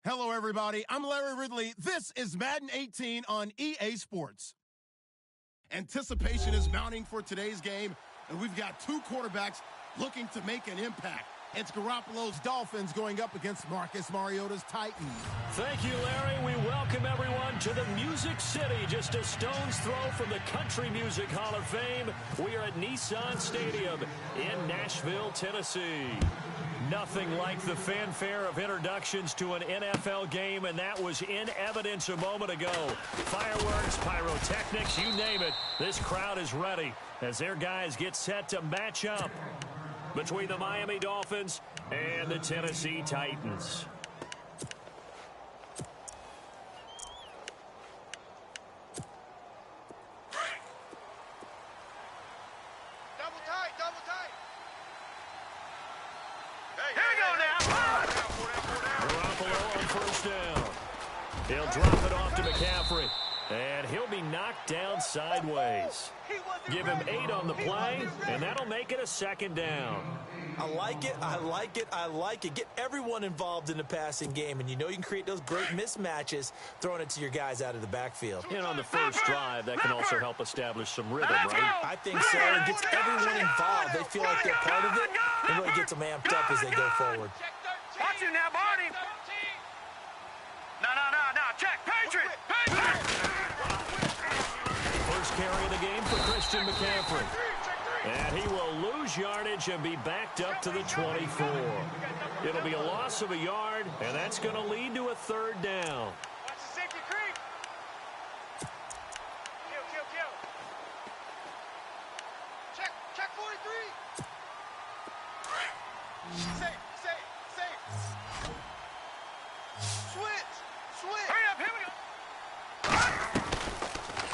Hello, everybody. I'm Larry Ridley. This is Madden 18 on EA Sports. Anticipation is mounting for today's game, and we've got two quarterbacks looking to make an impact. It's Garoppolo's Dolphins going up against Marcus Mariota's Titans. Thank you, Larry. We welcome everyone to the Music City, just a stone's throw from the Country Music Hall of Fame. We are at Nissan Stadium in Nashville, Tennessee. Nothing like the fanfare of introductions to an NFL game, and that was in evidence a moment ago. Fireworks, pyrotechnics, you name it. This crowd is ready as their guys get set to match up between the Miami Dolphins and the Tennessee Titans. He'll drop it off to McCaffrey, and he'll be knocked down sideways. Give him 8 on the play, and that'll make it a second down. I like it, I like it, I like it. Get everyone involved in the passing game, and you know you can create those great mismatches throwing it to your guys out of the backfield. And on the first drive, that can also help establish some rhythm, right? I think so. It gets everyone involved. They feel like they're part of it, and really gets them amped up as they go forward. Watch you now, Barney. No, check. Patriot. First carry of the game for Christian McCaffrey. And he will lose yardage and be backed up to the 24. It'll be a loss of a yard, and that's going to lead to a third down. Watch the safety creep. Kill. Check 43. Safe. Switch. Hurry up, here we go.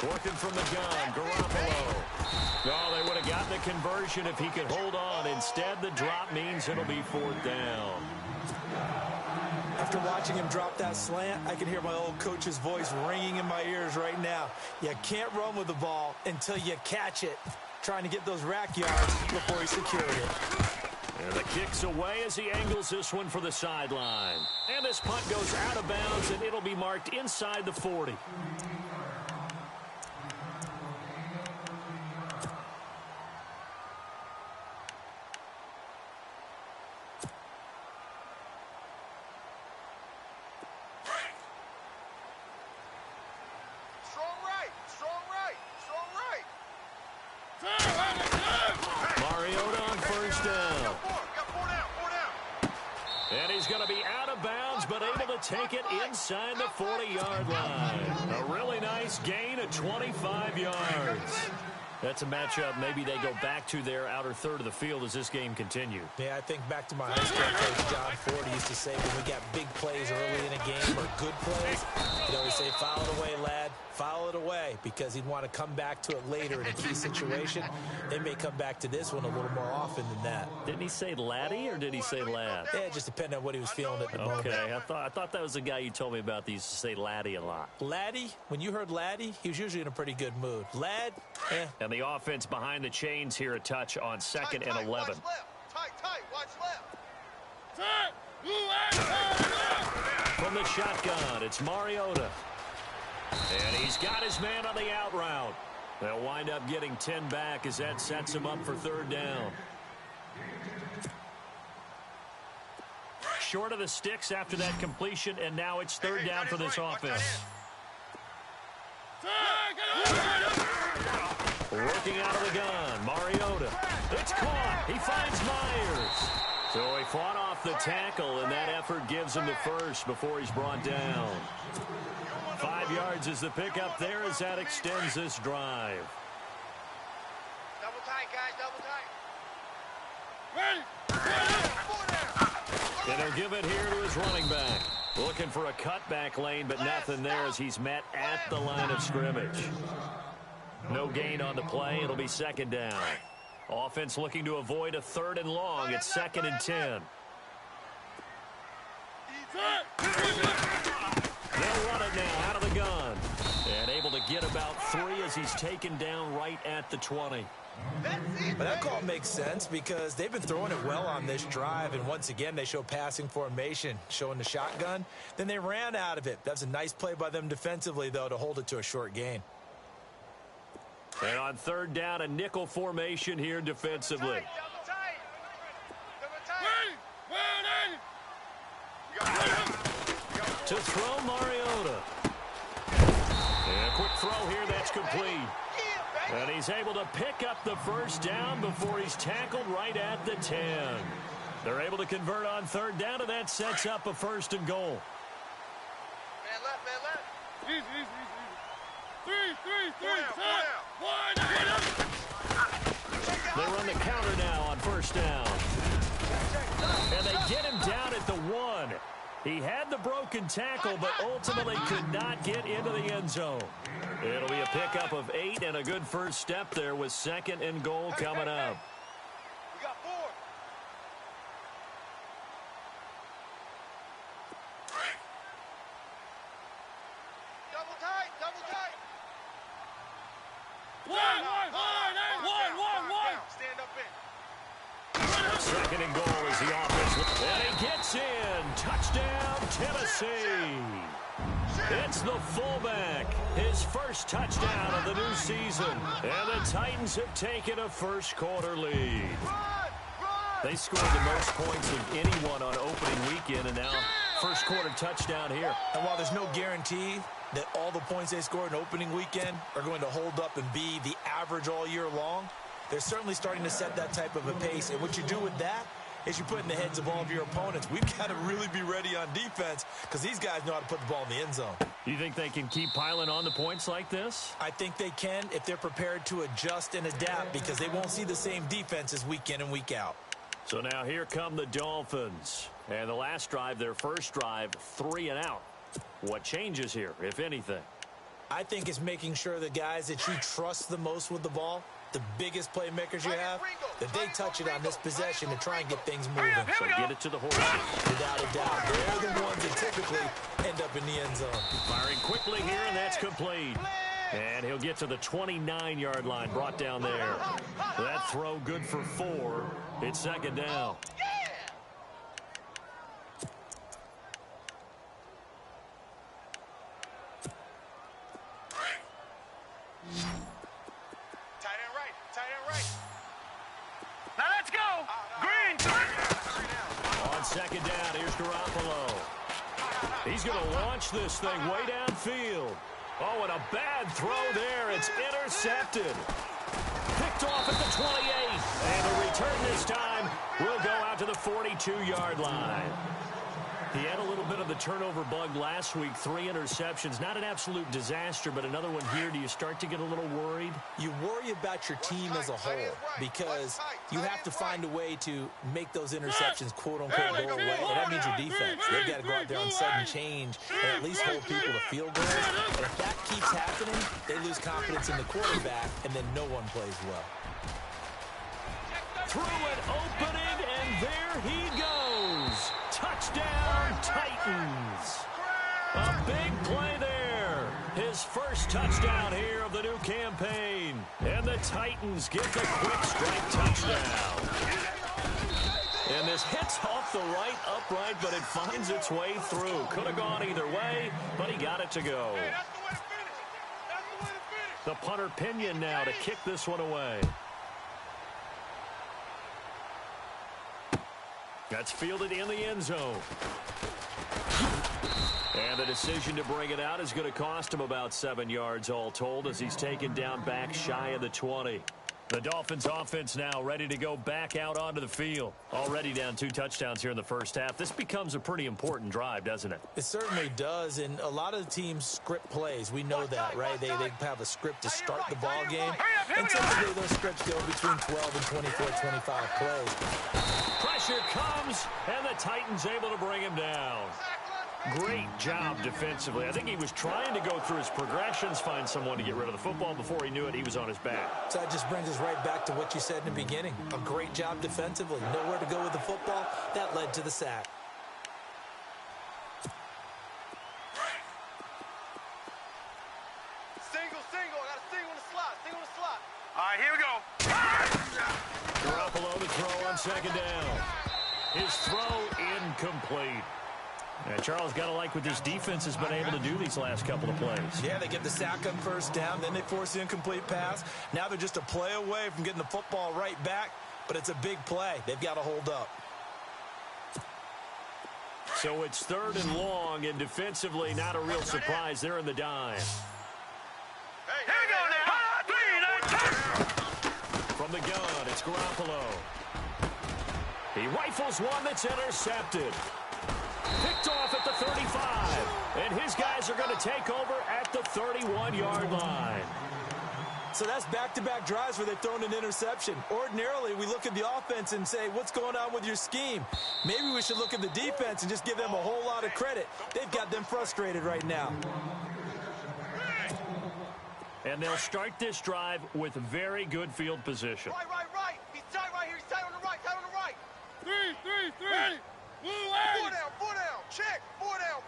Working from the gun, Garoppolo. No, they would have gotten the conversion if he could hold on. Instead, the drop means it'll be fourth down. After watching him drop that slant, I can hear my old coach's voice ringing in my ears right now. You can't run with the ball until you catch it. Trying to get those rack yards before he secured it. And the kick's away as he angles this one for the sideline. And this punt goes out of bounds, and it'll be marked inside the 40. Mariota on first down. And he's going to be out of bounds, but able to take it inside the 40-yard line. A really nice gain of 25 yards. That's a matchup maybe they go back to their outer third of the field as this game continues. Yeah, I think back to my high school coach, John Ford, used to say when we got big plays early in a game or good plays, he'd always say, foul it away, lad. Foul it away, because he'd want to come back to it later in a key situation. They may come back to this one a little more often than that. Didn't he say laddie or did he say lad? Yeah, it just depended on what he was feeling at the moment. Okay, I thought that was the guy you told me about that used to say laddie a lot. Laddie, when you heard laddie, he was usually in a pretty good mood. Lad, And the offense behind the chains here, a touch on second and 11. Watch left. Tight, watch left. From the shotgun, it's Mariota. And he's got his man on the out route. They'll wind up getting 10 back as that sets him up for third down. Short of the sticks after that completion, and now it's third down for this offense. Working out of the gun, Mariota. It's caught. He finds Myers. So he fought off the tackle, and that effort gives him the first before he's brought down. 5 yards is the pickup there as that extends this drive. Double tight, guys, double tight. And he'll give it here to his running back. Looking for a cutback lane, but nothing there as he's met at the line of scrimmage. No gain on the play. It'll be second down. Offense looking to avoid a third and long. It's second and 10. They'll run it now out of the gun. And able to to get about 3 as he's taken down right at the 20. But that call makes sense because they've been throwing it well on this drive, and once again they show passing formation, showing the shotgun. Then they ran out of it. That's a nice play by them defensively, though, to hold it to a short gain. And on 3rd down, a nickel formation here defensively. To throw Mariota. And a quick throw here, that's complete. And he's able to pick up the 1st down before he's tackled right at the 10. They're able to convert on 3rd down, and that sets up a 1st and goal. Man left, man left. Easy. 3, 1. They run the counter now on 1st down. And they get him down at the 1. He had the broken tackle, but ultimately could not get into the end zone. It'll be a pickup of 8 and a good first step there with 2nd and goal coming up. We got 4. Double tight. One. Stand up in. 2nd and goal is the offense. And he gets in. Touchdown, Tennessee. It's the fullback. His first touchdown of the new season. And the Titans have taken a first-quarter lead. They scored the most points of anyone on opening weekend, and now first-quarter touchdown here. And while there's no guarantee that all the points they scored in opening weekend are going to hold up and be the average all year long, they're certainly starting to set that type of a pace. And what you do with that is you put in the heads of all of your opponents, we've got to really be ready on defense because these guys know how to put the ball in the end zone. Do you think they can keep piling on the points like this? I think they can if they're prepared to adjust and adapt because they won't see the same defenses week in and week out. So now here come the Dolphins. And the last drive, their first drive, 3 and out. What changes here, if anything? I think it's making sure the guys that you trust the most with the ball, the biggest playmakers you have, that they touch it on this possession to try and get things moving. So get it to the horses. Without a doubt, they're the ones that typically end up in the end zone. Firing quickly here, and that's complete. And he'll get to the 29-yard line, brought down there. That throw good for 4. It's 2nd down. Tight end right. Now let's go. Green. On 2nd down, here's Garoppolo. He's going to launch this thing way downfield. Oh, and a bad throw there. It's intercepted. Picked off at the 28. And the return this time will go out to the 42-yard line. He had a little bit of the turnover bug last week, 3 interceptions. Not an absolute disaster, but another one here. Do you start to get a little worried? You worry about your team as a whole because you have to find a way to make those interceptions, quote-unquote, go away. And that means your defense. They've got to go out there on sudden change and at least hold people to field goals. And if that keeps happening, they lose confidence in the quarterback, and then no one plays well. Through an opening, and there he goes. Touchdown, Titans. A big play there. His first touchdown here of the new campaign. And the Titans get the quick strike touchdown. And this hits off the right upright, but it finds its way through. Could have gone either way, but he got it to go. The punter Pinion now to kick this one away. That's fielded in the end zone. And the decision to bring it out is going to cost him about 7 yards all told as he's taken down back shy of the 20. The Dolphins offense now ready to go back out onto the field. Already down 2 touchdowns here in the first half. This becomes a pretty important drive, doesn't it? It certainly does, and a lot of the teams script plays. We know that, right? They have a script to start the ball game, and typically those scripts go between 12 and 24, 25 plays. Pressure comes, and the Titans able to bring him down. Great job defensively. I think he was trying to go through his progressions, find someone to get rid of the football. Before he knew it, he was on his back. So that just brings us right back to what you said in the beginning. A great job defensively. Nowhere to go with the football. That led to the sack. Single. I got a single in the slot. All right, here we go. Garoppolo to throw on second down. His throw incomplete. And Charles, got to like what this defense has been able to do these last couple of plays. Yeah, they get the sack on first down, then they force the incomplete pass. Now they're just a play away from getting the football right back, but it's a big play. They've got to hold up. So it's 3rd and long, and defensively, not a real surprise. They're in the dime. Here we go now. 3, 2. From the gun, it's Garoppolo. He rifles one that's intercepted. Picked off at the 35. And his guys are going to take over at the 31-yard line. So that's back-to-back drives where they've thrown an interception. Ordinarily, we look at the offense and say, what's going on with your scheme? Maybe we should look at the defense and just give them a whole lot of credit. They've got them frustrated right now. And they'll start this drive with very good field position. Right. He's tight right here. He's tight on the right. 3. Blue Four down. Check. Four down.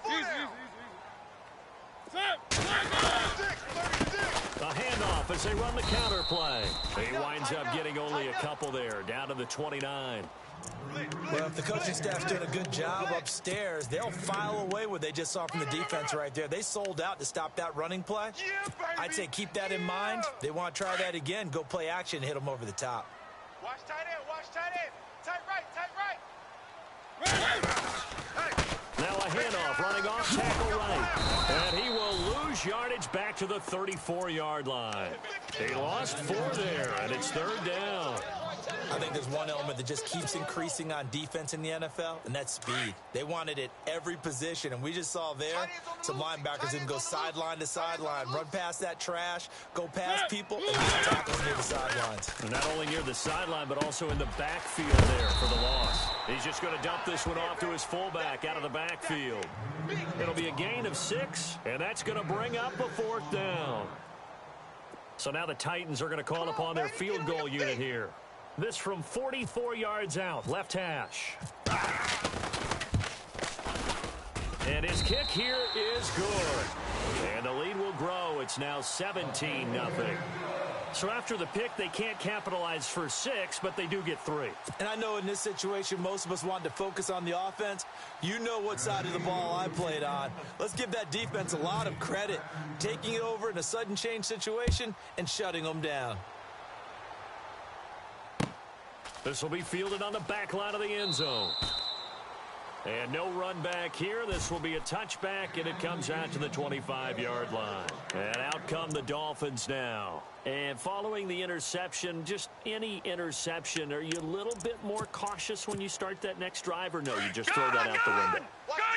A handoff as they run the counter play. He winds up getting only a couple there, down to the 29. Well, if the coaching staff's doing a good job upstairs, they'll file away what they just saw from the defense right there. They sold out to stop that running play. I'd say keep that in mind. They want to try that again. Go play action, hit them over the top. Watch tight end. Tight right. Now a handoff, running off tackle right. And he will lose yardage back to the 34-yard line. He lost 4 there, and it's 3rd down. I think there's one element that just keeps increasing on defense in the NFL, and that's speed. They want it at every position, and we just saw there some linebackers who can go sideline to sideline, run past that trash, go past people, and get tackles near the sidelines. And not only near the sideline, but also in the backfield there for the loss. He's just going to dump this one off to his fullback out of the backfield. It'll be a gain of 6, and that's going to bring up a 4th down. So now the Titans are going to call upon their field goal unit here. This from 44 yards out, left hash. And his kick here is good. And the lead will grow. It's now 17-0. So after the pick, they can't capitalize for 6, but they do get 3. And I know in this situation, most of us wanted to focus on the offense. You know what side of the ball I played on. Let's give that defense a lot of credit, taking it over in a sudden change situation and shutting them down. This will be fielded on the back line of the end zone. And no run back here. This will be a touchback, and it comes out to the 25-yard line. And out come the Dolphins now. And following the interception, just any interception, are you a little bit more cautious when you start that next drive, or no, you just throw that out the window?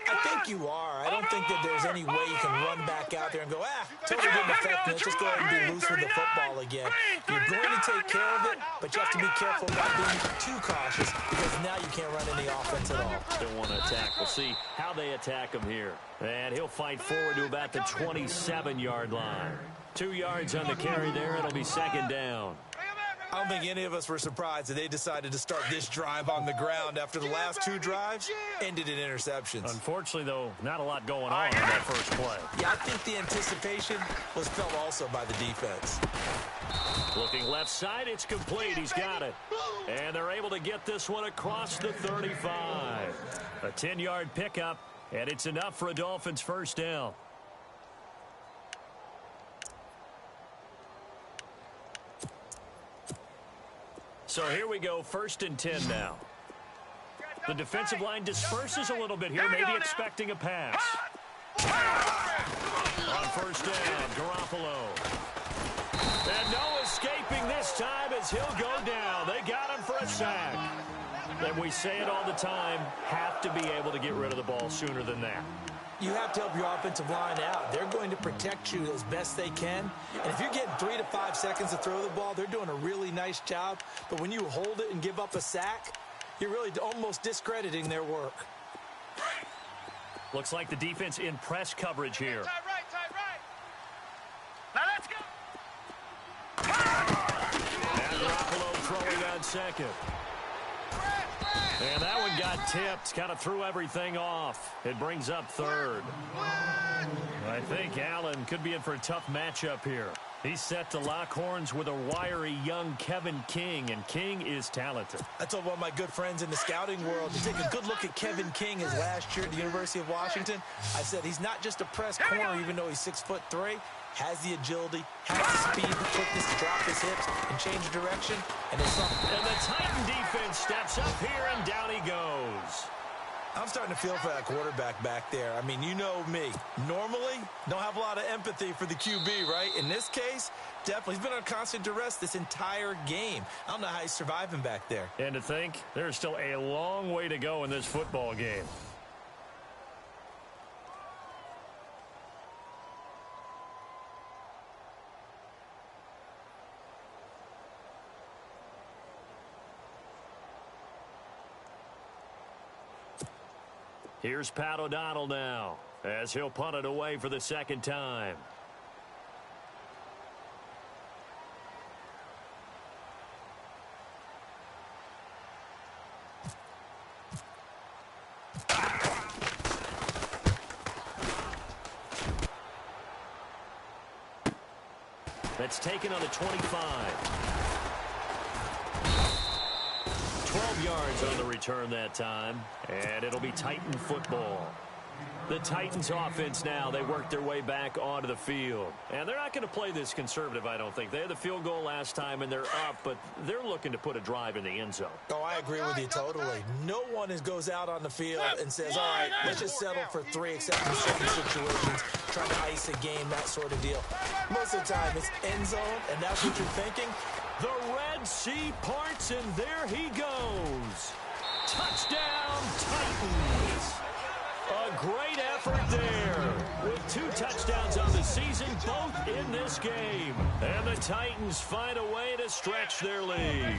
I think you are. I don't think that there's any way you can run back out there and go, totally didn't affect me. Let's just go ahead and be loose with the football again. You're going to take care of it, but you have to be careful about being too cautious because now you can't run any offense at all. Don't want to attack. We'll see how they attack him here. And he'll fight forward to about the 27-yard line. 2 yards on the carry there. It'll be 2nd down. I don't think any of us were surprised that they decided to start this drive on the ground after the last 2 drives ended in interceptions. Unfortunately, though, not a lot going on in that first play. Yeah, I think the anticipation was felt also by the defense. Looking left side, it's complete. He's got it. And they're able to get this one across the 35. A 10-yard pickup, and it's enough for a Dolphins first down. So here we go, 1st and 10 now. The defensive line disperses a little bit here, maybe expecting a pass. On 1st down, Garoppolo. And no escaping this time as he'll go down. They got him for a sack. And we say it all the time, have to be able to get rid of the ball sooner than that. You have to help your offensive line out. They're going to protect you as best they can. And if you're getting 3 to 5 seconds to throw the ball, they're doing a really nice job. But when you hold it and give up a sack, you're really almost discrediting their work. Looks like the defense in press coverage here. Tight right. Now let's go. And Garoppolo throwing on 2nd. And that one got tipped. Kind of threw everything off. It brings up third. I think Allen could be in for a tough matchup here. He's set to lock horns with a wiry young Kevin King, and King is talented. I told one of my good friends in the scouting world to take a good look at Kevin King his last year at the University of Washington. I said he's not just a press corner, even though he's 6'3", has the agility, has the speed, the quickness to drop his hips and change direction, and it's something. And the Titan defense steps up here, and down he goes. I'm starting to feel for that quarterback back there. I mean, you know me. Normally, don't have a lot of empathy for the QB, right? In this case, definitely. He's been under constant duress this entire game. I don't know how he's surviving back there. And to think, there's still a long way to go in this football game. Here's Pat O'Donnell now, as he'll punt it away for the second time. That's taken on the 25. 12 yards on the return that time, and it'll be Titan football. The Titans offense now, they work their way back onto the field. And they're not going to play this conservative, I don't think. They had the field goal last time, and they're up, but they're looking to put a drive in the end zone. Oh, I agree with you totally. No one goes out on the field and says, all right, let's just settle for 3, except in certain situations, trying to ice a game, that sort of deal. Most of the time, it's end zone, and that's what you're thinking. The Red Sea parts, and there he goes. Touchdown, Titans. A great effort there. With 2 touchdowns on the season, both in this game. And the Titans find a way to stretch their lead.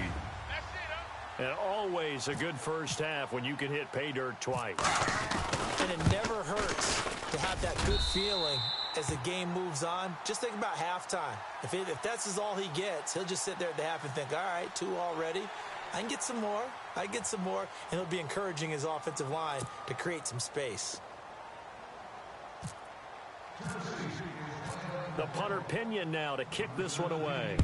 And always a good first half when you can hit pay dirt twice. And it never hurts to have that good feeling as the game moves on. Just think about halftime. If that's all he gets, he'll just sit there at the half and think, all right, 2 already. I can get some more. And he'll be encouraging his offensive line to create some space. The punter Pinion now to kick this one away.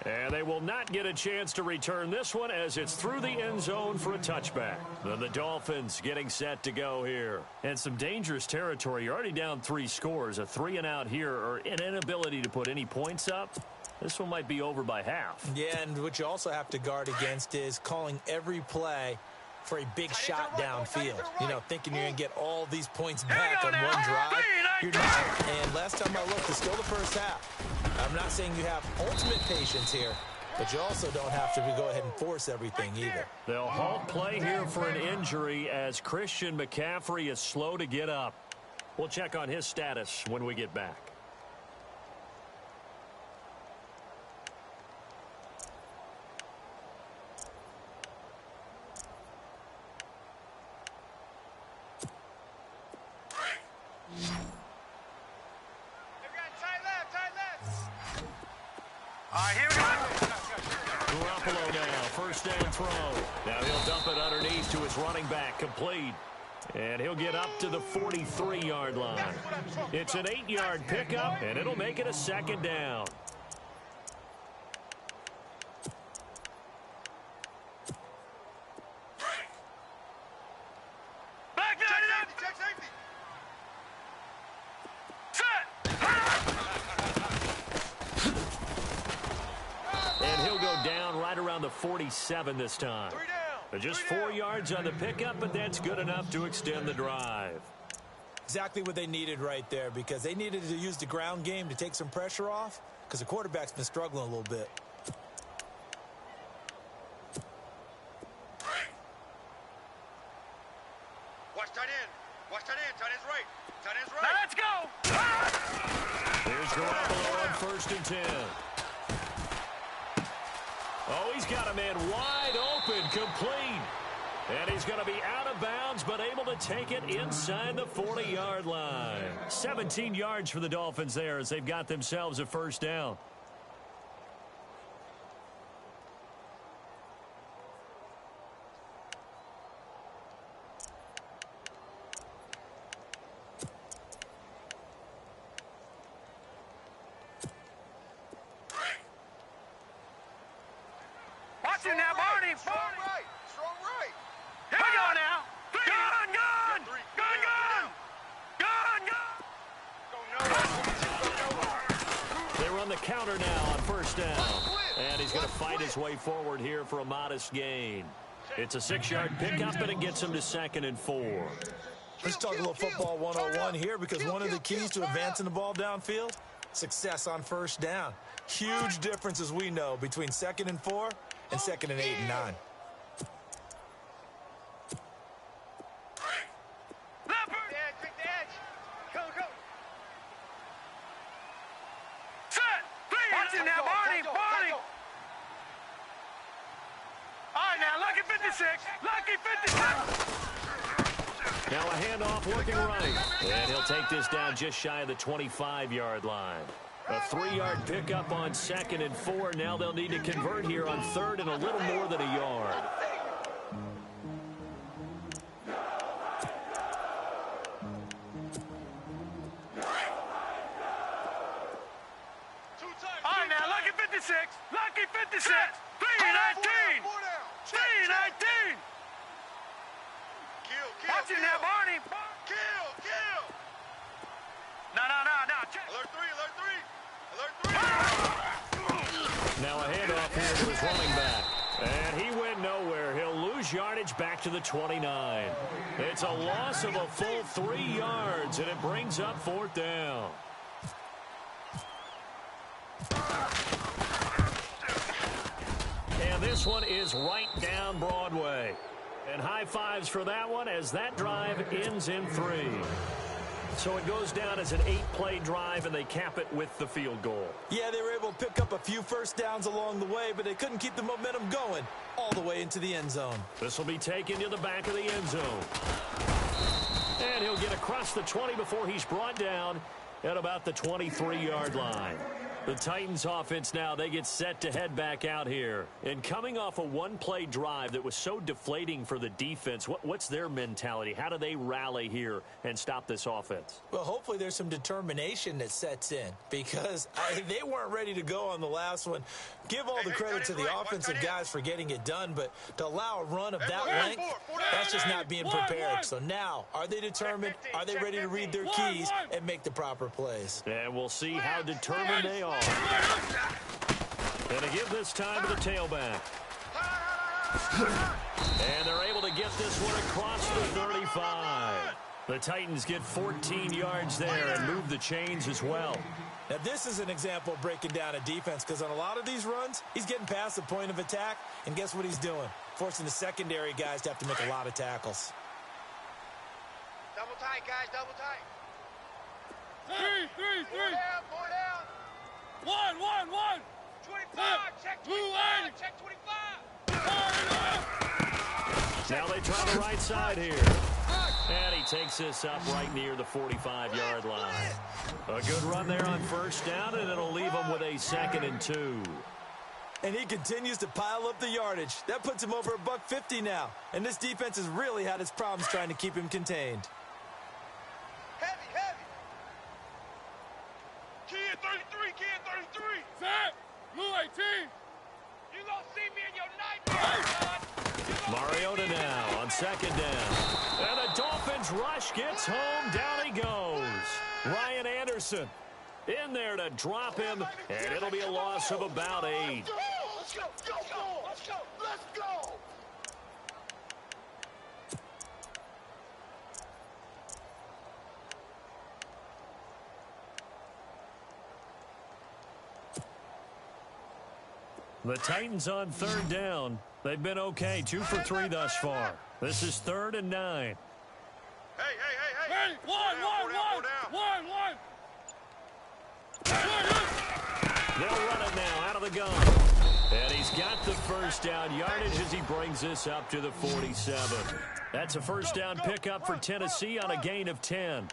And they will not get a chance to return this one as it's through the end zone for a touchback. Then the Dolphins getting set to go here. And some dangerous territory. You're already down 3 scores. A 3-and-out here or an inability to put any points up. This one might be over by half. Yeah, and what you also have to guard against is calling every play for a big shot downfield. You know, thinking you're going to get all these points back on one drive. You're not. And last time I looked, it's still the first half. I'm not saying you have ultimate patience here, but you also don't have to go ahead and force everything either. They'll halt play here for an injury as Christian McCaffrey is slow to get up. We'll check on his status when we get back. Here we go. Garoppolo now, first down throw. Now he'll dump it underneath to his running back, complete. And he'll get up to the 43-yard line. It's an 8-yard pickup, and it'll make it a second down. Back there, check safety. And he'll go down right around the 47 this time. Just 4 yards on the pickup, but that's good enough to extend the drive. Exactly what they needed right there, because they needed to use the ground game to take some pressure off, because the quarterback's been struggling a little bit. Watch tight end. Watch tight end. Tight end's right. Tight end's right. Now let's go. Here's Garoppolo on first and 10. Oh, he's got a man wide open, complete. And he's going to be out of bounds, but able to take it inside the 40-yard line. 17 yards for the Dolphins there as they've got themselves a first down. Strong right. Strong right. Here we go now. Gun, gun. Gun, gun. Gun, gun. Go nowhere. They run the counter now on first down. And he's going to fight his way forward here for a modest gain. It's a 6-yard pickup, and it gets him to 2nd and 4. Let's talk a little football 101 here, because one of the keys to advancing the ball downfield, success on first down. Huge difference, as we know, between 2nd and 4 and 2nd and 8 and 9. Take the edge. Go, go. Set. Watch it now, Barney. Barney. All right, now, lucky 56. Lucky 56. Now a handoff working right. And he'll take this down just shy of the 25-yard line. A 3-yard pickup on 2nd and 4. Now they'll need to convert here on 3rd and a little more than a yard. All right, now, lucky 56. Lucky 56. 319. 319. Kill. Watch it now, Barney. Kill. No. Check. Alert 3. Now a handoff here to his running back. And he went nowhere. He'll lose yardage back to the 29. It's a loss of a full 3 yards, and it brings up 4th down. And this one is right down Broadway. And high fives for that one as that drive ends in 3. So it goes down as an 8-play drive, and they cap it with the field goal. Yeah, they were able to pick up a few first downs along the way, but they couldn't keep the momentum going all the way into the end zone. This will be taken to the back of the end zone. And he'll get across the 20 before he's brought down at about the 23-yard line. The Titans offense now, they get set to head back out here. And coming off a 1-play drive that was so deflating for the defense, what's their mentality? How do they rally here and stop this offense? Well, hopefully there's some determination that sets in, because they weren't ready to go on the last one. Give all the credit to the offensive guys for getting it done, but to allow a run of that length, that's just not being prepared. So now, are they determined? Are they ready to read their keys and make the proper plays? And we'll see how determined they are. And to give this time to the tailback. And they're able to get this one across the 35. The Titans get 14 yards there and move the chains as well. Now, this is an example of breaking down a defense, because on a lot of these runs, he's getting past the point of attack, and guess what he's doing? Forcing the secondary guys to have to make a lot of tackles. Double tight, guys. Double tight. 3. Four down. 1. 25. Check 25. Check 25. Now they try the right side here. And he takes this up right near the 45-yard line. A good run there on first down, and it'll leave him with a 2nd and 2. And he continues to pile up the yardage. That puts him over $150 now. And this defense has really had its problems trying to keep him contained. Heavy. Kid 33. Set. Blue 18. You gonna see me in your nightmare, son. Mariota now on 2nd down. And the Dolphins rush gets home. Down he goes. Ryan Anderson in there to drop him, and it'll be a loss of about 8. Let's go. The Titans on 3rd down. They've been okay, 2 for 3 thus far. This is 3rd and 9. Hey. One. They'll run it now out of the gun. And he's got the first down yardage as he brings this up to the 47. That's a first down pickup for Tennessee on a gain of 10.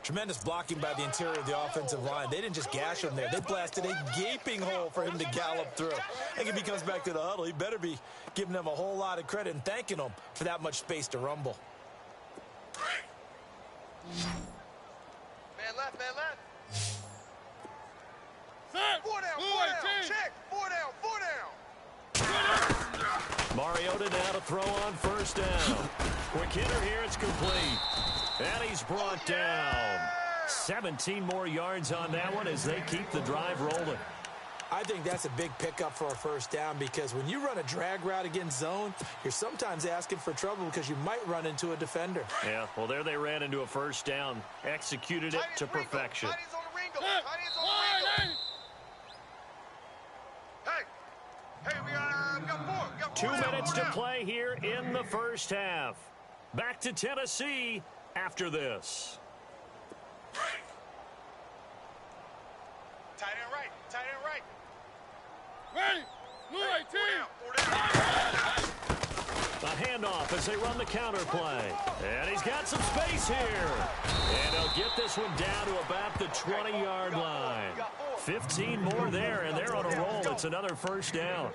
Tremendous blocking by the interior of the offensive line. They didn't just gash him there. They blasted a gaping hole for him to gallop through. I think if he comes back to the huddle, he better be giving them a whole lot of credit and thanking them for that much space to rumble. Man left. Set. 4 down. Blue 18. Check. 4 down. Mariota now to throw on first down. Quick hitter here, it's complete. And he's brought down. 17 more yards on that one as they keep the drive rolling. I think that's a big pickup for a first down because when you run a drag route against zone, you're sometimes asking for trouble because you might run into a defender. Yeah, well, there they ran into a first down, executed it to perfection. Hey, we got 2 minutes to play here in the first half. Back to Tennessee after this. Tight end right, tight end right. Ready, blue 18. A handoff as they run the counter play. And he's got some space here. And he'll get this one down to about the 20-yard line. 15 more there, and they're on a roll. It's another first down.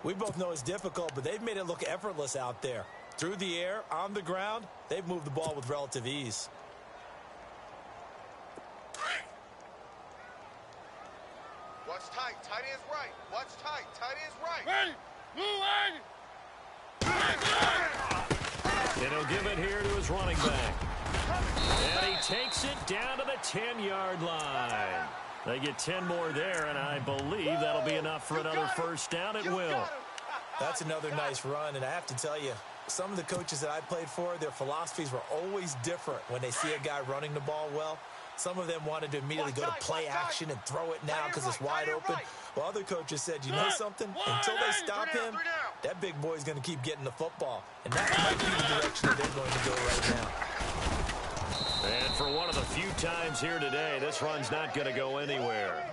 We both know it's difficult, but they've made it look effortless out there. Through the air, on the ground, they've moved the ball with relative ease. Watch tight, tight end's right. Watch tight, tight end's right. Ready, blue 80. And he'll give it here to his running back. And he takes it down to the 10-yard line. They get 10 more there, and I believe that'll be enough for another first down. It will. That's another nice run, and I have to tell you, some of the coaches that I played for, their philosophies were always different when they see a guy running the ball well. Some of them wanted to immediately go to play action and throw it now because it's wide open. While other coaches said, you know something? Until they stop him, that big boy's going to keep getting the football. And that might be the direction that they're going to go right now. And for one of the few times here today, this run's not going to go anywhere.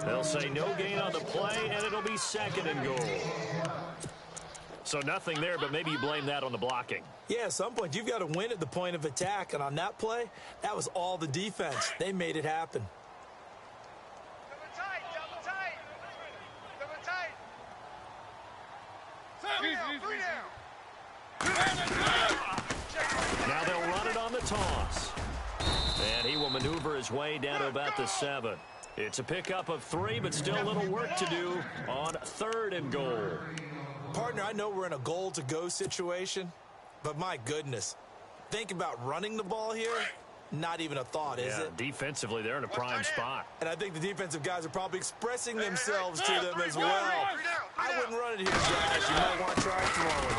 They'll say no gain on the play, and it'll be second and goal. So nothing there, but maybe you blame that on the blocking. Yeah, at some point, you've got to win at the point of attack. And on that play, that was all the defense. They made it happen. Double tight, double tight. Double tight. Now they'll run it on the toss. And he will maneuver his way down to about the 7. It's a pickup of 3, but still a little work to do on third and goal. Partner, I know we're in a goal-to-go situation, but my goodness, think about running the ball here. Not even a thought, is it? Defensively, they're in a prime spot. And I think the defensive guys are probably expressing themselves to them as well. I wouldn't run it here, Josh. You might want to try throwing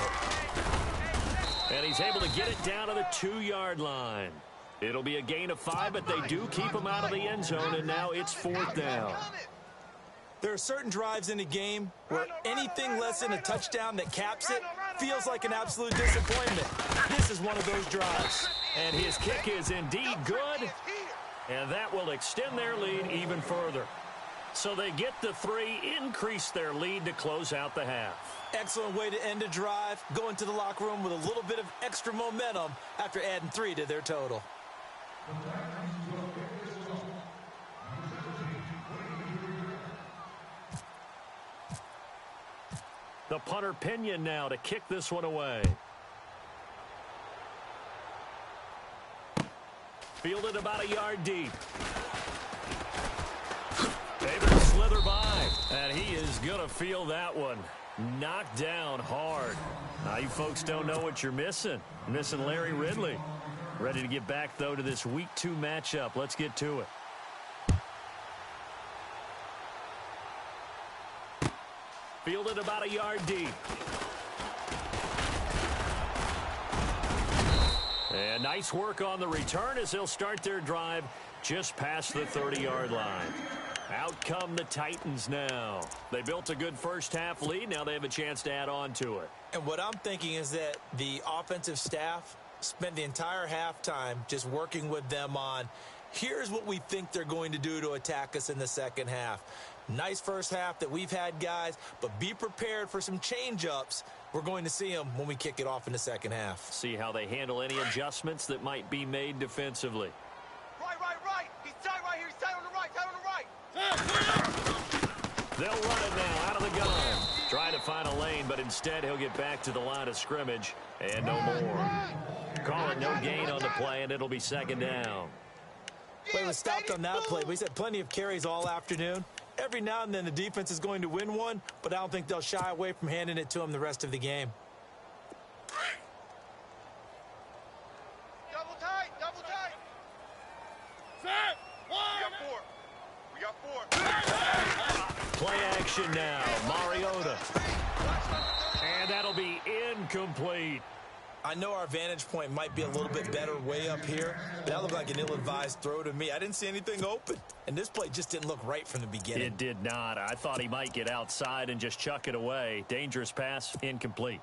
it. And he's able to get it down to the 2-yard line. It'll be a gain of 5, but they do keep him out of the end zone, and now it's 4th down. There are certain drives in a game where anything less than a touchdown that caps it feels like an absolute disappointment. This is one of those drives. And his kick is indeed good, and that will extend their lead even further. So they get the 3, increase their lead to close out the half. Excellent way to end a drive. Go into the locker room with a little bit of extra momentum after adding 3 to their total. The punter Pinion now to kick this one away. Fielded about a yard deep. Able to slither by. And he is going to feel that one. Knocked down hard. Now, you folks don't know what you're missing. You're missing Larry Ridley. Ready to get back, though, to this Week 2 matchup. Let's get to it. Fielded about a yard deep. And nice work on the return as they'll start their drive just past the 30-yard line. Out come the Titans now. They built a good first half lead. Now they have a chance to add on to it. And what I'm thinking is that the offensive staff spent the entire halftime just working with them on, here's what we think they're going to do to attack us in the second half. Nice first half that we've had, guys, but be prepared for some change-ups. We're going to see them when we kick it off in the second half. See how they handle any adjustments that might be made defensively. Right. He's tight right here. He's tight on the right. Tight on the right. They'll run it now out of the gun. Trying to find a lane, but instead he'll get back to the line of scrimmage and no more. Call it no gain on the play, and it'll be second down. Play was stopped on that play, but he's had plenty of carries all afternoon. Every now and then the defense is going to win one, but I don't think they'll shy away from handing it to him the rest of the game. Double tight, double tight. Set. We got four. Play action now. Mariota. And that'll be incomplete. I know our vantage point might be a little bit better way up here, but that looked like an ill-advised throw to me. I didn't see anything open, and this play just didn't look right from the beginning. It did not. I thought he might get outside and just chuck it away. Dangerous pass, incomplete.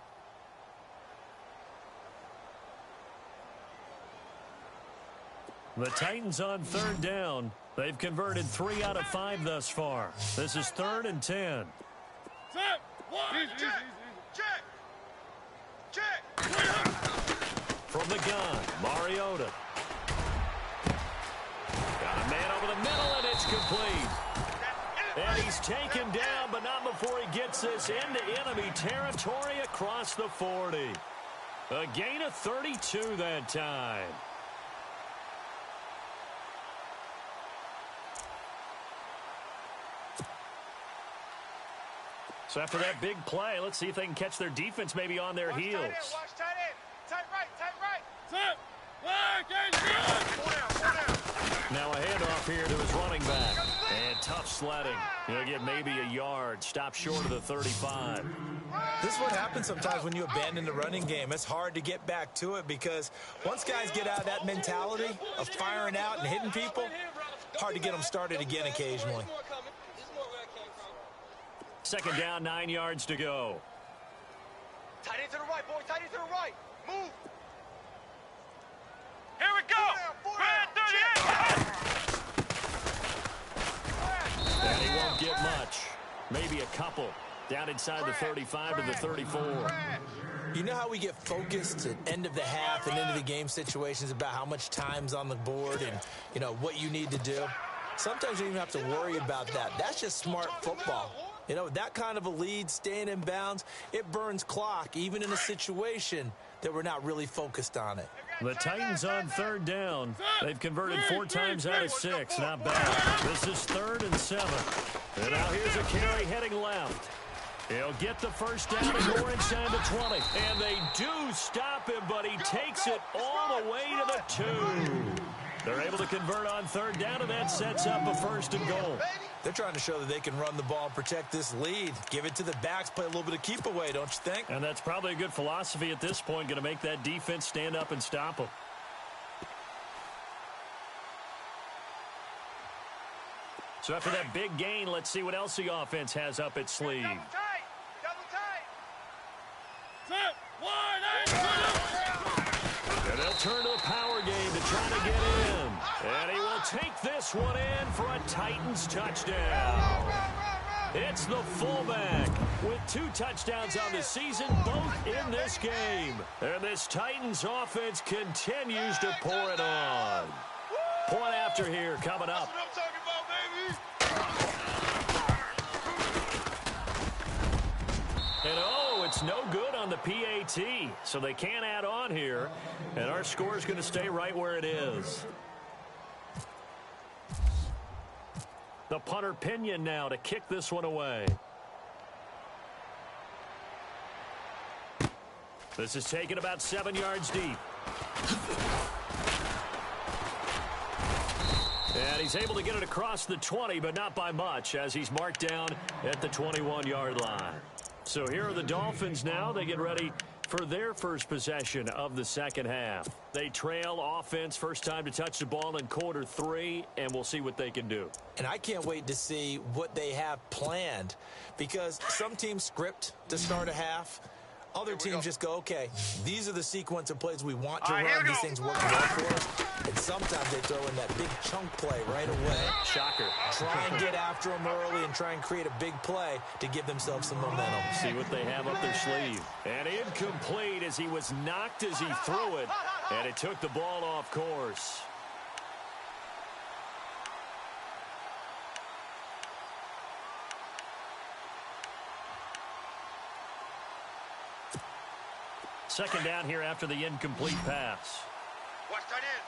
The Titans on third down. They've converted 3 out of 5 thus far. This is 3rd and 10. Set. One. Check. From the gun, Mariota. Got a man over the middle, and it's complete. And he's taken down, but not before he gets this into enemy territory across the 40. A gain of 32 that time. So after that big play, let's see if they can catch their defense maybe on their heels. Watch tight end. Tight right. Set. Now a handoff here to his running back. And tough sledding. He'll get maybe a yard. Stop short of the 35. This is what happens sometimes when you abandon the running game. It's hard to get back to it because once guys get out of that mentality of firing out and hitting people, hard to get them started again occasionally. Second down, 9 yards to go. Tight end to the right, boy. Tight end to the right. Move. Here we go. Red 38. And he won't get much. Maybe a couple. Down inside the 35 to the 34. You know how we get focused at end of the half and into the game situations about how much time's on the board and, you know, what you need to do? Sometimes you don't even have to worry about that. That's just smart football. You know, with that kind of a lead, staying in bounds, it burns clock, even in a situation that we're not really focused on it. The Titans on third down. They've converted 4 times out of 6. Not bad. This is 3rd and 7. And now here's a carry heading left. He'll get the first down and more inside the 20. And they do stop him, but he takes it all the way to the 2. They're able to convert on third down, and that sets up a 1st and goal. They're trying to show that they can run the ball and protect this lead. Give it to the backs, play a little bit of keep away, don't you think? And that's probably a good philosophy at this point, going to make that defense stand up and stop them. So after that big gain, let's see what else the offense has up its sleeve. Double tight. Set. 1. And they'll turn to the power game to try to get in. And he will take this one in for a Titans touchdown. It's the fullback with 2 touchdowns on the season, both in this game. And this Titans offense continues to pour it on. Point after here coming up. That's what I'm talking about, baby. And oh, it's no good on the PAT, so they can't add on here. And our score is going to stay right where it is. The punter Pinion now to kick this one away. This is taken about 7 yards deep. And he's able to get it across the 20, but not by much, as he's marked down at the 21-yard line. So here are the Dolphins now. They get ready for their first possession of the second half. They trail offense, first time to touch the ball in quarter 3, and we'll see what they can do. And I can't wait to see what they have planned, because some teams script to start a half. Other teams just go, okay, these are the sequence of plays we want to run. These things work well for us. And sometimes they throw in that big chunk play right away. Shocker. Try and get after them early and try and create a big play to give themselves some momentum. See what they have up their sleeve. And incomplete as he was knocked as he threw it. And it took the ball off course. Second down here after the incomplete pass. Watch tight end.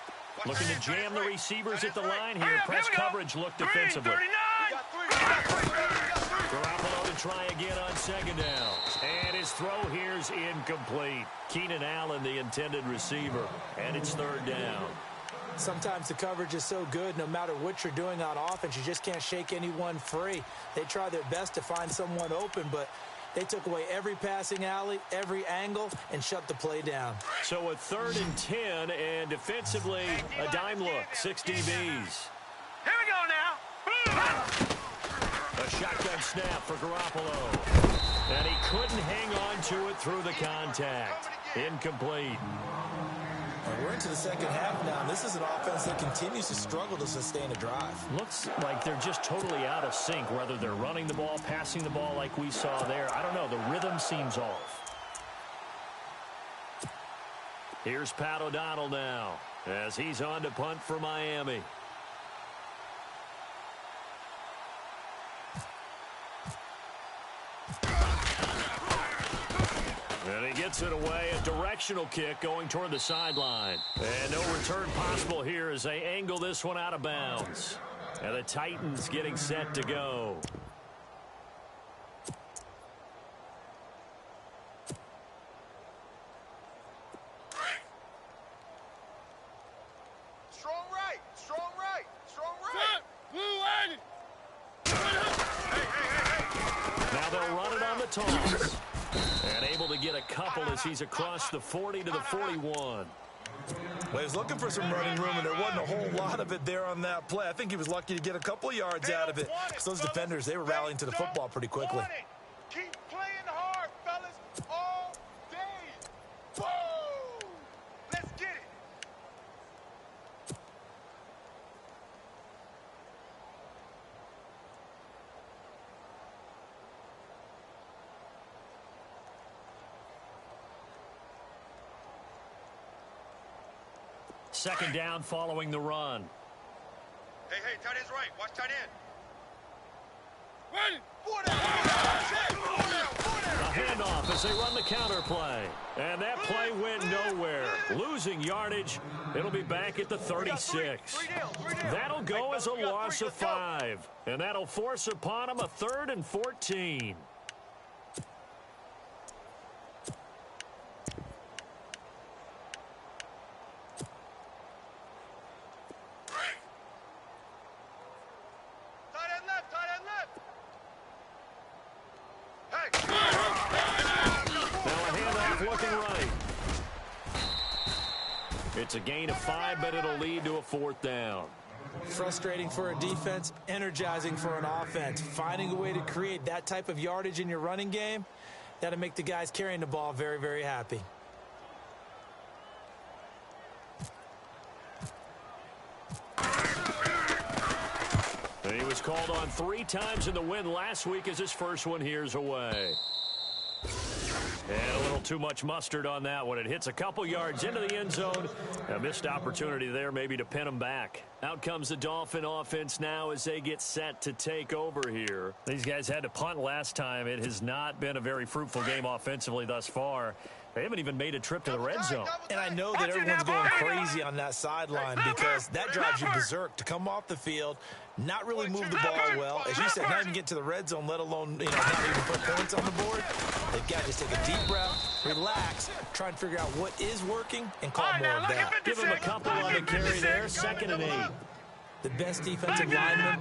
Looking to jam the receivers at the line here. Press coverage look defensively. 39. Garoppolo to try again on second down. And his throw here's incomplete. Keenan Allen, the intended receiver. And it's third down. Sometimes the coverage is so good, no matter what you're doing on offense, you just can't shake anyone free. They try their best to find someone open, but they took away every passing alley, every angle, and shut the play down. So a 3rd and 10, and defensively, a dime look, 6 DBs. Here we go now. A shotgun snap for Garoppolo. And he couldn't hang on to it through the contact. Incomplete. We're into the second half now. This is an offense that continues to struggle to sustain a drive. Looks like they're just totally out of sync, whether they're running the ball, passing the ball like we saw there. I don't know. The rhythm seems off. Here's Pat O'Donnell now as he's on to punt for Miami. And he gets it away, a directional kick going toward the sideline. And no return possible here as they angle this one out of bounds. And the Titans getting set to go. Strong right, strong right, strong right. Now they'll run it on the toss. And able to get a couple as he's across the 40 to the 41. Well, he was looking for some running room, and there wasn't a whole lot of it there on that play. I think he was lucky to get a couple of yards out of it. Because those defenders, they were rallying to the football pretty quickly. Keep playing hard, fellas, all day. Woo! Let's get it. Second down following the run. Hey, tight end's right. Watch tight end. A handoff as they run the counter play. And that play went nowhere. Losing yardage. It'll be back at the 36. That'll go as a loss of 5. And that'll force upon them a 3rd and 14. It's a gain of 5, but it'll lead to a 4th down. Frustrating for a defense, energizing for an offense. Finding a way to create that type of yardage in your running game, that'll make the guys carrying the ball very, very happy. And he was called on 3 times in the win last week as his first one here's away. And a little too much mustard on that one. It hits a couple yards into the end zone. A missed opportunity there maybe to pin him back. Out comes the Dolphin offense now as they get set to take over here. These guys had to punt last time. It has not been a very fruitful game offensively thus far. They haven't even made a trip to the red zone. And I know that everyone's going crazy on that sideline because that drives you berserk to come off the field, not really move the ball well. As you said, not even get to the red zone, let alone not even put points on the board. They've got to just take a deep breath, relax, try and figure out what is working, and call more of that. Give him a couple on the carry there, 2nd and 8. The best defensive linemen,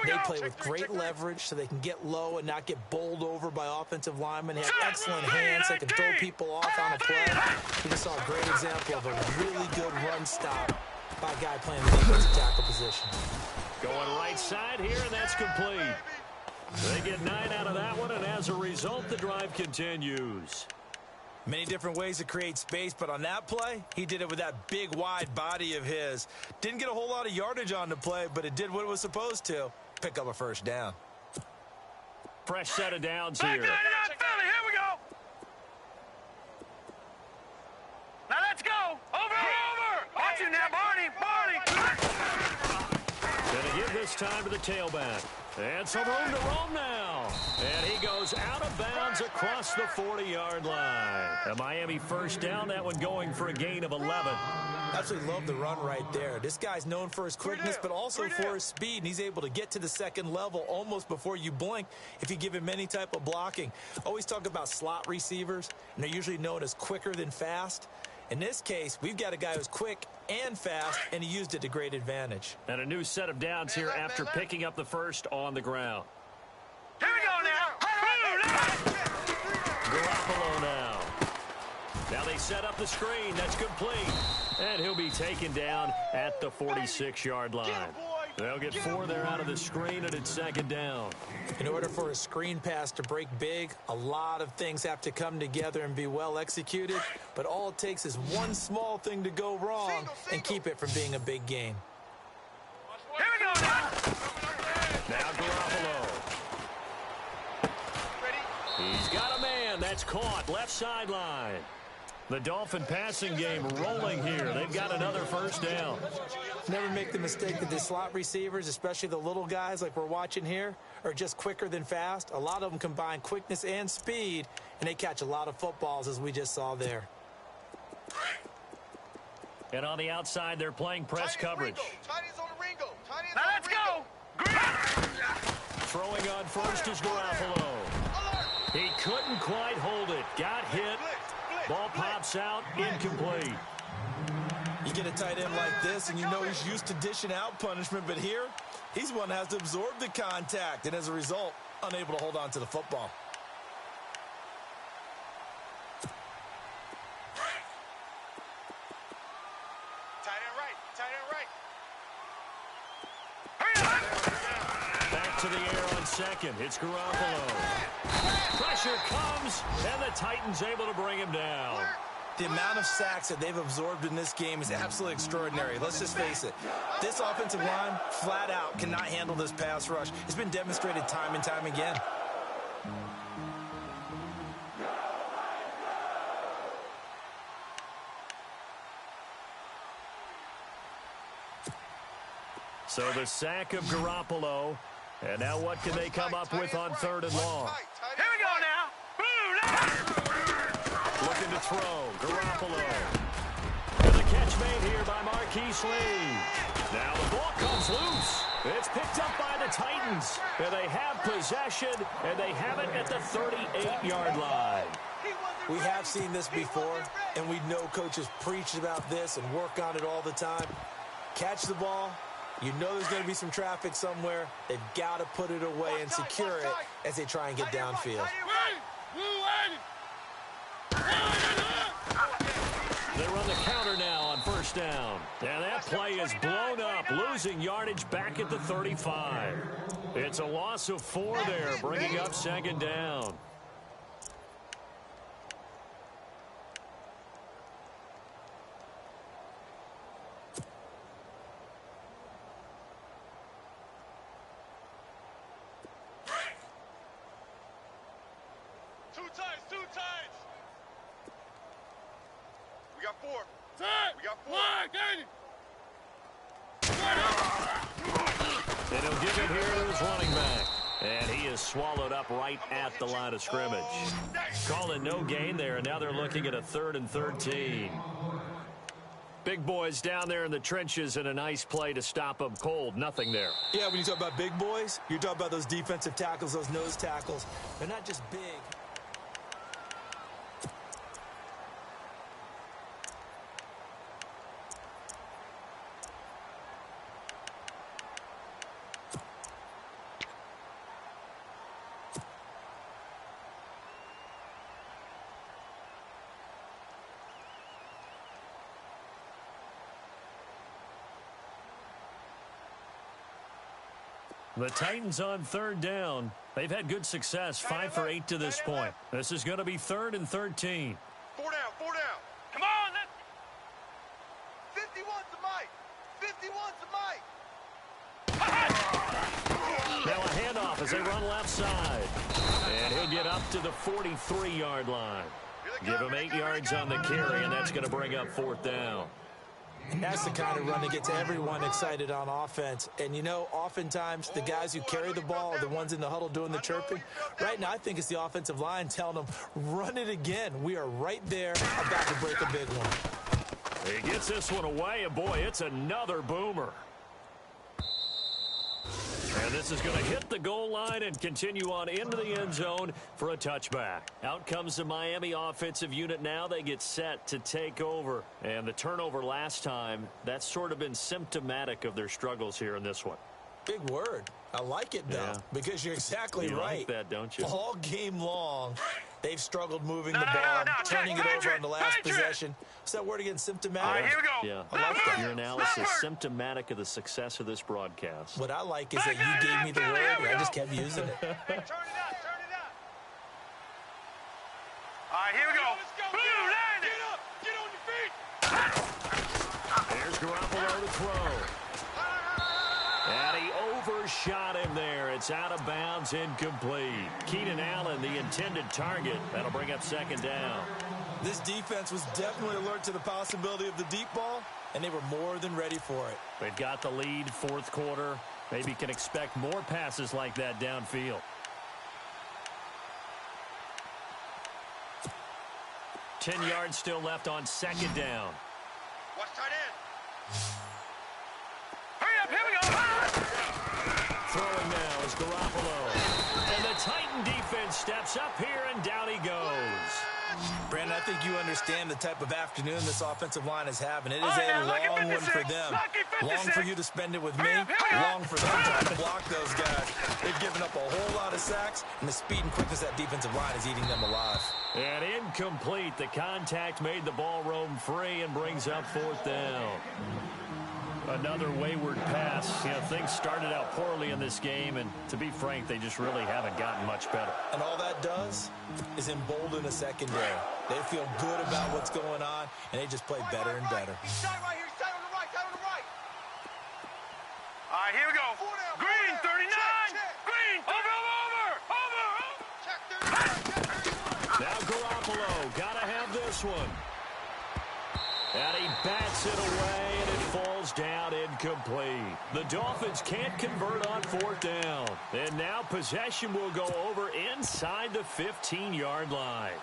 they play with great leverage so they can get low and not get bowled over by offensive linemen. They have excellent hands. They can throw people off on a play. We just saw a great example of a really good run stop by a guy playing the defensive tackle position. Going right side here, and that's complete. They get 9 out of that one, and as a result, the drive continues. Many different ways to create space, but on that play, he did it with that big, wide body of his. Didn't get a whole lot of yardage on the play, but it did what it was supposed to. Pick up a first down. Fresh set of downs here. Here we go. Now let's go. Over. Watch you now, Barney. Gonna give this time to the tailback. And some room to roam now. And he goes out of bounds across the 40-yard line. A Miami first down, that one going for a gain of 11. Absolutely love the run right there. This guy's known for his quickness, but also for his speed, and he's able to get to the second level almost before you blink if you give him any type of blocking. Always talk about slot receivers, and they're usually known as quicker than fast. In this case, we've got a guy who's quick and fast, and he used it to great advantage. And a new set of downs here after picking up the first on the ground. Here we go now. Garoppolo now. Now they set up the screen. That's complete. And he'll be taken down at the 46-yard line. They'll get 4 there out of the screen, and it's second down. In order for a screen pass to break big, a lot of things have to come together and be well executed. But all it takes is one small thing to go wrong and keep it from being a big gain. Here we go now. Now Garoppolo. He's got a man. That's caught. Left sideline. The Dolphin passing game rolling here. They've got another first down. Never make the mistake that the slot receivers, especially the little guys like we're watching here, are just quicker than fast. A lot of them combine quickness and speed, and they catch a lot of footballs, as we just saw there. And on the outside, they're playing press coverage. Tiny's on the Ringo. Now let's go. Throwing on first is Garoppolo. He couldn't quite hold it. Got hit. Ball pops out, incomplete. You get a tight end like this, and you know he's used to dishing out punishment, but here, he's one that has to absorb the contact, and as a result, unable to hold on to the football. Tight end right. Tight end right. Back to the air on second. It's Garoppolo. Pressure comes, and the Titans able to bring him down. The amount of sacks that they've absorbed in this game is absolutely extraordinary. Let's just face it. This offensive line, flat out, cannot handle this pass rush. It's been demonstrated time and time again. So the sack of Garoppolo. And now what can they come up with on third and long? Here we go now. Looking to throw. Garoppolo. And the catch made here by Marquise Lee. Now the ball comes loose. It's picked up by the Titans. And they have possession, and they have it at the 38-yard line. We have seen this before, and we know coaches preach about this and work on it all the time. Catch the ball. You know there's going to be some traffic somewhere. They've got to put it away and secure it as they try and get downfield. They run the counter now on first down. And that play is blown up, losing yardage back at the 35. It's a loss of 4 there, bringing up second down. Two times. We got 4. We got 4. And he'll give it here to his running back. And he is swallowed up right at the line of scrimmage. Calling no gain there, and now they're looking at a 3rd and 13. Big boys down there in the trenches, and a nice play to stop them cold. Nothing there. Yeah, when you talk about big boys, you're talking about those defensive tackles, those nose tackles. They're not just big. The Titans on third down. They've had good success, 5 for 8 to this point. This is going to be 3rd and 13. 4 down. Come on, let's 51 to Mike. Now a handoff as they run left side. And he'll get up to the 43-yard line. Give him 8 yards on the carry, and that's going to bring up 4th down. And that's the kind of run that gets everyone excited on offense. And, you know, oftentimes the guys who carry the ball are the ones in the huddle doing the chirping. Right now, I think it's the offensive line telling them, run it again. We are right there about to break a big one. He gets this one away, and boy, it's another boomer. And this is going to hit the goal line and continue on into the end zone for a touchback. Out comes the Miami offensive unit now. They get set to take over. And the turnover last time, that's sort of been symptomatic of their struggles here in this one. Big word. I like it, though, because you're exactly you right. Like that, don't you? All game long, they've struggled moving the ball, turning it over on the last possession. What's that word again? Symptomatic? All right, here we go. Yeah. I like that. Your analysis symptomatic of the success of this broadcast. What I like is that you gave me the word, and I just kept using it. Hey, turn it up, turn it up. All right, here we go. Let's go. Blue line. Get up, get on your feet. There's Garoppolo to throw. And he overshot him there. It's out of bounds, incomplete. Keenan Allen, the intended target. That'll bring up second down. This defense was definitely alert to the possibility of the deep ball, and they were more than ready for it. They've got the lead, fourth quarter. Maybe can expect more passes like that downfield. 10 yards still left on second down. Watch tight end. Hurry up, here we go. Throwing now is Garoppolo. And the Titan defense steps up here, and down he goes. Brandon, I think you understand the type of afternoon this offensive line is having. It is All right, a now, lucky long one 56, for them. lucky 56. Long for you to spend it with me. Hurry up, hurry up. Long for them trying to block those guys. They've given up a whole lot of sacks, and the speed and quickness of that defensive line is eating them alive. And incomplete. The contact made the ball roam free and brings up fourth down. Another wayward pass. You know, things started out poorly in this game, and to be frank, they just really haven't gotten much better. And all that does is embolden a secondary. They feel good about what's going on, and they just play better and better. He's tight right here, he's tight on the right, tight on the right. All right, here we go. Green, 39. Green, over. Check 39. Now Garoppolo, gotta have this one. And he bats it away, and it falls down incomplete. The Dolphins can't convert on fourth down. And now possession will go over inside the 15-yard line.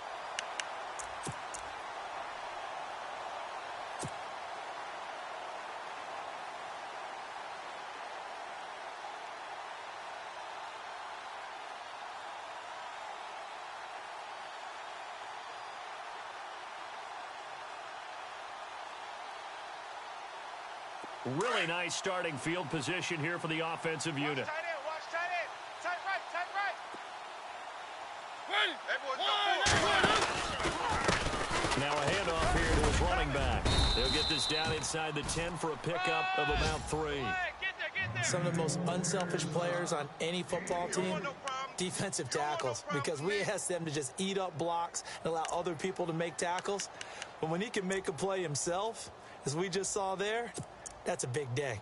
Really nice starting field position here for the offensive unit. Watch tight end. Tight right, tight right. Everyone, Now a handoff here to his running back. They'll get this down inside the 10 for a pickup of about 3. Get there. Some of the most unselfish players on any football team, defensive tackles, because we ask them to just eat up blocks and allow other people to make tackles. But when he can make a play himself, as we just saw there, that's a big day.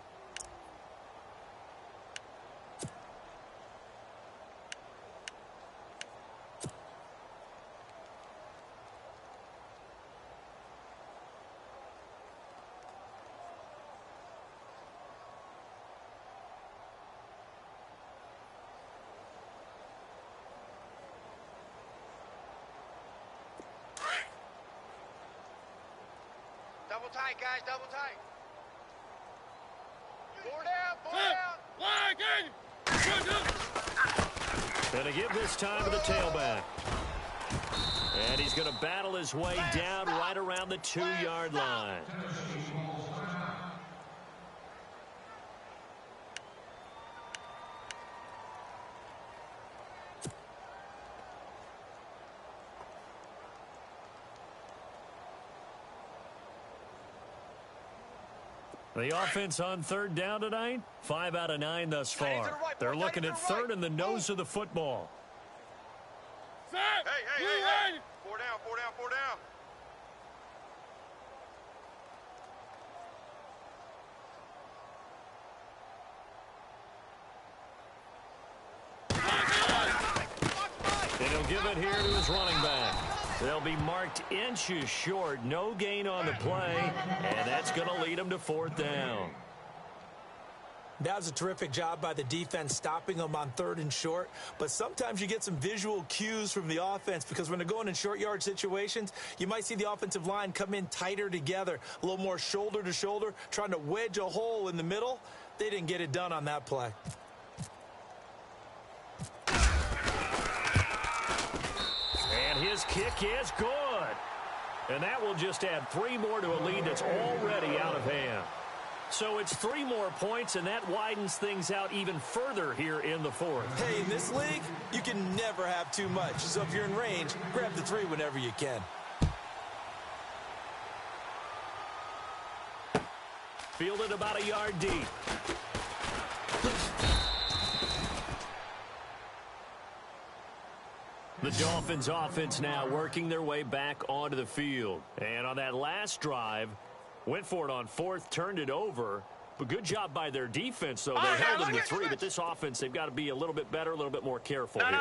Double tight, guys, double tight. Four down. Going to give this time to the tailback. And he's going to battle his way down right around the 2-yard line. The offense on third down tonight, 5 out of 9 thus far. They're looking at third in the nose of the football. Hey. Four down. And he'll give it here to his running back. They'll be marked inches short. No gain on the play, and that's going to lead them to fourth down. That was a terrific job by the defense stopping them on 3rd and short. But sometimes you get some visual cues from the offense because when they're going in short yard situations, you might see the offensive line come in tighter together, a little more shoulder to shoulder, trying to wedge a hole in the middle. They didn't get it done on that play. And his kick is good. And that will just add 3 more to a lead that's already out of hand. So it's 3 more points, and that widens things out even further here in the 4th. Hey, in this league, you can never have too much. So if you're in range, grab the 3 whenever you can. Fielded about a yard deep. The Dolphins offense now working their way back onto the field. And on that last drive, went for it on 4th, turned it over. But good job by their defense, though. They held them to 3, but this offense, they've got to be a little bit better, a little bit more careful here.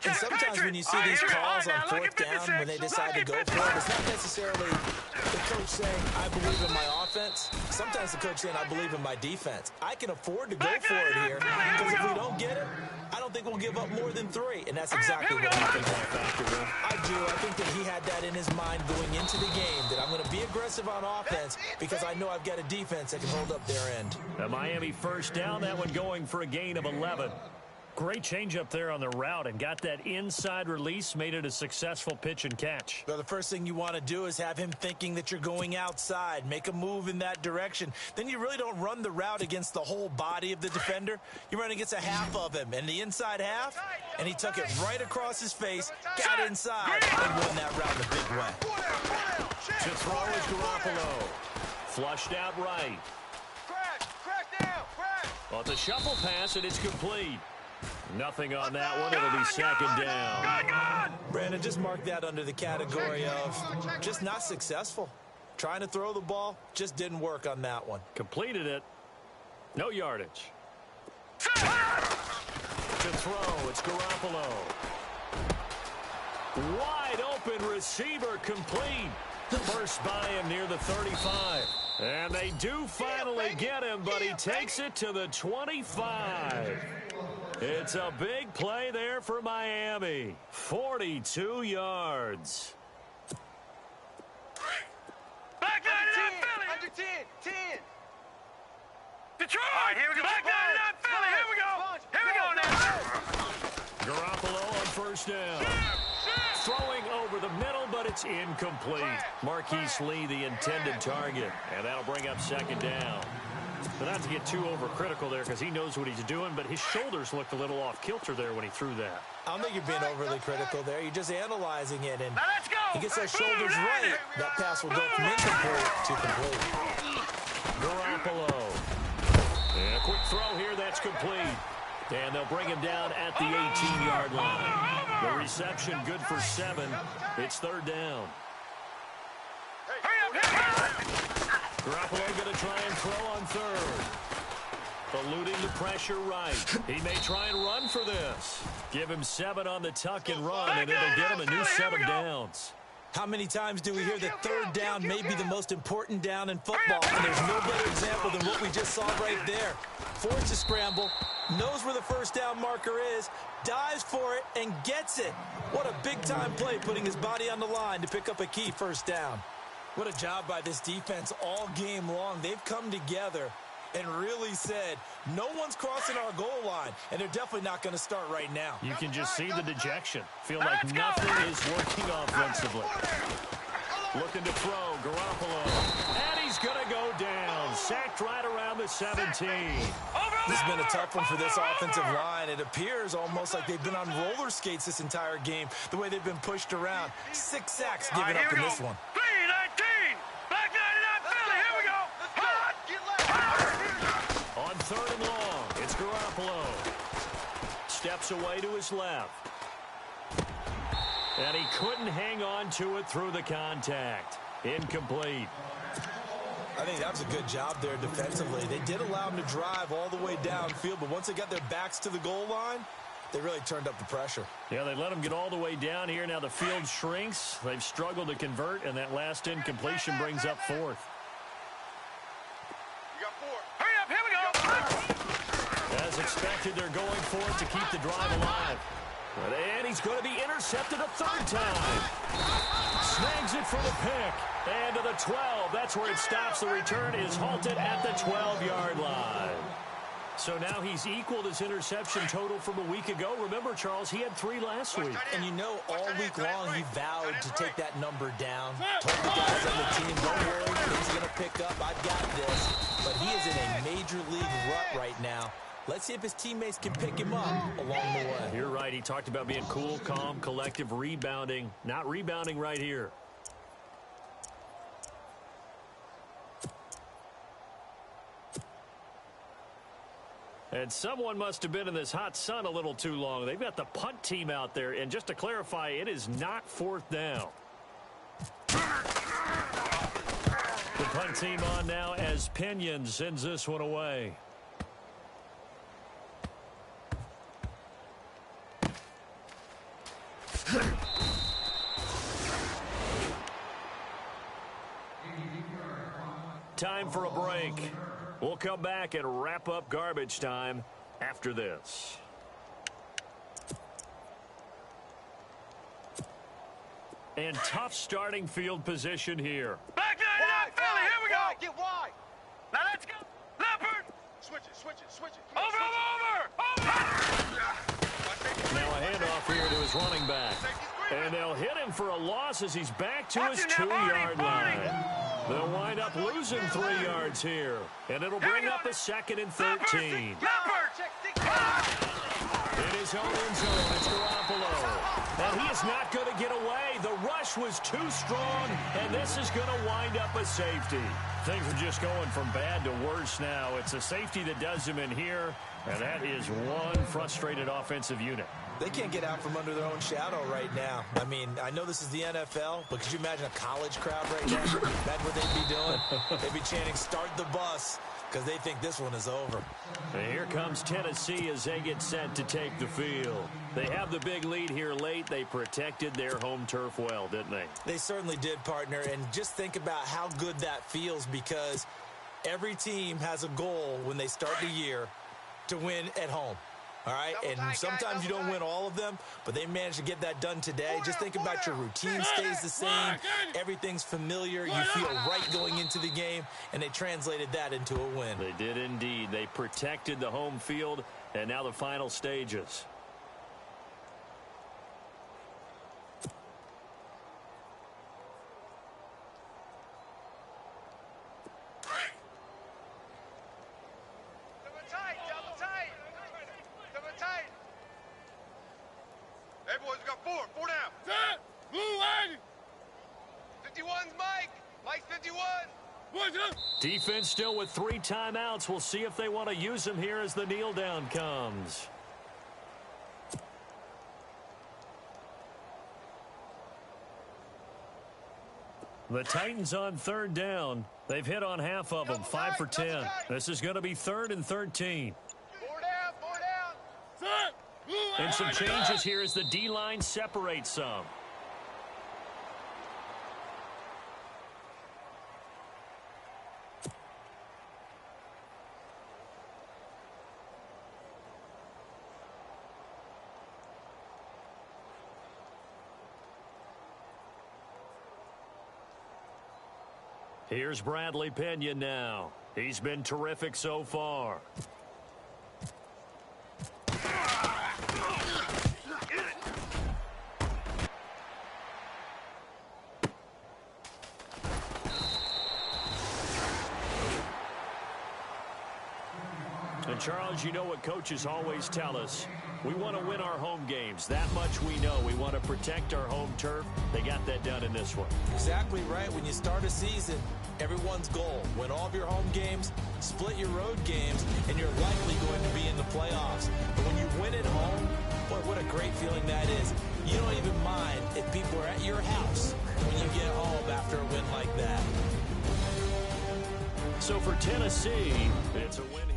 And sometimes when you see these calls on 4th down, when they decide to go for it, it's not necessarily the coach saying, I believe in my offense. Sometimes the coach saying, I believe in my defense. I can afford to go for it here because if we don't get it, I don't think we'll give up more than 3, and that's exactly what he thinks. I do. I think that he had that in his mind going into the game, that I'm going to be aggressive on offense because I know I've got a defense that can hold up their end. The Miami first down, that one going for a gain of 11. Great change up there on the route and got that inside release, made it a successful pitch and catch. Well, the first thing you want to do is have him thinking that you're going outside, make a move in that direction. Then you really don't run the route against the whole body of the defender. You run against a half of him, and the inside half, and he took it right across his face, got inside, and won that route in a big way. To throw is Garoppolo. Flushed out right. Crash down, crash. Well, it's a shuffle pass, and it's complete. Nothing on that one. It'll be 2nd down. Brandon, just mark that under the category of just not successful. Trying to throw the ball, just didn't work on that one. Completed it. No yardage. To throw, it's Garoppolo. Wide open receiver complete. First by him near the 35. And they do finally get him, but he takes it to the 25. It's a big play there for Miami. 42 yards. Back line it up, Philly. Under 10. Detroit. All right, here we go. Back line it up, Philly. Here we go now. Garoppolo on first down. Throwing over the middle, but it's incomplete. Marquise Lee, the intended target. And that'll bring up 2nd down. But not to get too overcritical there because he knows what he's doing, but his shoulders looked a little off kilter there when he threw that. I don't think you're being overly critical there. You're just analyzing it, and Now let's go. he gets those shoulders right. That pass will go from incomplete to complete. Garoppolo. And a quick throw here, that's complete. And they'll bring him down at the 18-yard line. The reception good for 7. It's 3rd down. Hurry up. Garoppolo going to try and throw on 3rd. Eluding the pressure right. He may try and run for this. Give him 7 on the tuck and run, and it'll get him a new set of downs. How many times do we hear that 3rd down may be the most important down in football? And there's no better example than what we just saw right there. Forces a scramble, knows where the first down marker is, dives for it, and gets it. What a big-time play, putting his body on the line to pick up a key first down. What a job by this defense all game long. They've come together and really said, no one's crossing our goal line, and they're definitely not going to start right now. You can just see the dejection. Feel like nothing is working offensively. Looking to throw, Garoppolo. And he's going to go down. Sacked right around the 17. This has been a tough one for this offensive line. It appears almost like they've been on roller skates this entire game, the way they've been pushed around. 6 sacks given up in this one. 3-19. Back line it up, Philly. Here we go. On 3rd and long, it's Garoppolo. Steps away to his left. And he couldn't hang on to it through the contact. Incomplete. I think that was a good job there defensively. They did allow him to drive all the way downfield, but once they got their backs to the goal line, they really turned up the pressure. Yeah, they let him get all the way down here. Now the field shrinks. They've struggled to convert, and that last incompletion brings up 4th. You got 4. Hurry up. Here we go. expected, they're going for it to keep the drive alive. And he's going to be intercepted a third time. Snags it for the pick. And to the 12. That's where it stops. The return is halted at the 12-yard line. So now he's equaled his interception total from a week ago. Remember, Charles, he had 3 last week. And you know, all week long, he vowed to take that number down. Told the guys on the team, don't worry, he's going to pick up. I've got this. But he is in a major league rut right now. Let's see if his teammates can pick him up along the way. You're right. He talked about being cool, calm, collective, rebounding. Not rebounding right here. And someone must have been in this hot sun a little too long. They've got the punt team out there. And just to clarify, it is not 4th down. The punt team on now as Pinion sends this one away. Time for a break. We'll come back and wrap up garbage time after this. And tough starting field position here. Back nine out, Philly. Here we go. Get wide. Now let's go. Leopard. Switch it. Over. Now a handoff here to his running back. And they'll hit him for a loss as he's back to his 2-yard line. They'll wind up losing 3 yards here. And it'll bring up a 2nd and 13. In his own end zone, it's Garoppolo. And he is not going to get away. The rush was too strong, and this is going to wind up a safety. Things are just going from bad to worse now. It's a safety that does him in here, and that is one frustrated offensive unit. They can't get out from under their own shadow right now. I mean, I know this is the NFL, but could you imagine a college crowd right now? That's what they'd be doing. They'd be chanting, "Start the bus," because they think this one is over. And here comes Tennessee as they get set to take the field. They have the big lead here late. They protected their home turf well, didn't they? They certainly did, partner. And just think about how good that feels, because every team has a goal when they start the year to win at home. All right, and sometimes you don't win all of them, but they managed to get that done today. Just think about your routine stays the same. Everything's familiar. You feel right going into the game, and they translated that into a win. They did indeed. They protected the home field, and now the final stages. Hey, boys, we got 4 down. Set. Blue line. 51's Mike. Mike's 51. Boys up. Defense still with 3 timeouts. We'll see if they want to use them here as the kneel down comes. The Titans on 3rd down. They've hit on half of them, 5 for 10. This is going to be 3rd and 13. 4 down. Set. Blue line. And some changes here as the D-line separates some. Here's Bradley Pinion now. He's been terrific so far. And Charles, you know what coaches always tell us. We want to win our home games. That much we know. We want to protect our home turf. They got that done in this one. Exactly right. When you start a season, everyone's goal: win all of your home games, split your road games, and you're likely going to be in the playoffs. But when you win at home, boy, what a great feeling that is. You don't even mind if people are at your house when you get home after a win like that. So for Tennessee, it's a win.